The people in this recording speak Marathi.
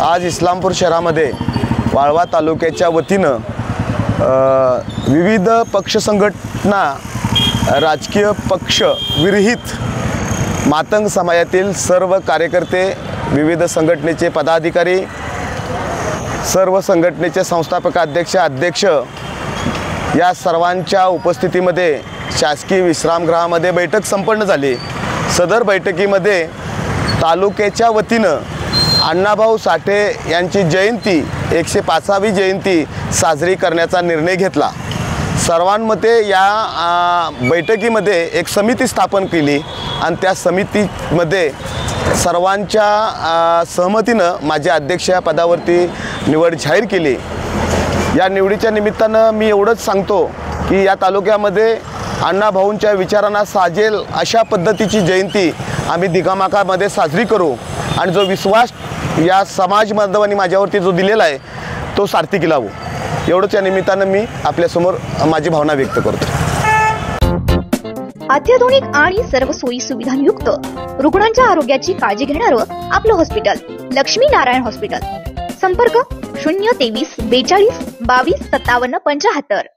आज इस्लामपूर शहरामध्ये वाळवा तालुक्याच्या वतीनं विविध पक्ष संघटना, राजकीय पक्ष विरहित मातंग समाजातील सर्व कार्यकर्ते, विविध संघटनेचे पदाधिकारी, सर्व संघटनेचे संस्थापक अध्यक्ष या सर्वांच्या उपस्थितीमध्ये शासकीय विश्रामगृहामध्ये बैठक संपन्न झाली। सदर बैठकीमध्ये तालुक्याच्या वतीनं अण्णाभाऊ साठे यांची जयंती 105वी जयंती साजरी करण्याचा निर्णय घेतला। सर्वांमते या बैठकीमध्ये एक समिती स्थापन केली आणि त्या समितीमध्ये सर्वांच्या सहमतीनं माझ्या अध्यक्ष या पदावरती निवड जाहीर केली। या निवडीच्या निमित्तानं मी एवढंच सांगतो की या तालुक्यामध्ये अण्णाभाऊंच्या विचारांना साजेल अशा पद्धतीची जयंती आम्ही दिगामाकामध्ये साजरी करू आणि जो विश्वास या समाज बांधवांनी माझ्यावरती जो दिलेला आहे तो सार्थकी लावू, एवढंच या निमित्तानं मी आपल्यासमोर माझी भावना व्यक्त करतो। अत्याधुनिक आणि सर्व सोयी सुविधांयुक्त रुग्णांच्या आरोग्याची काळजी घेणारं आपलं हॉस्पिटल लक्ष्मी नारायण हॉस्पिटल। संपर्क 023 42 22 57 75।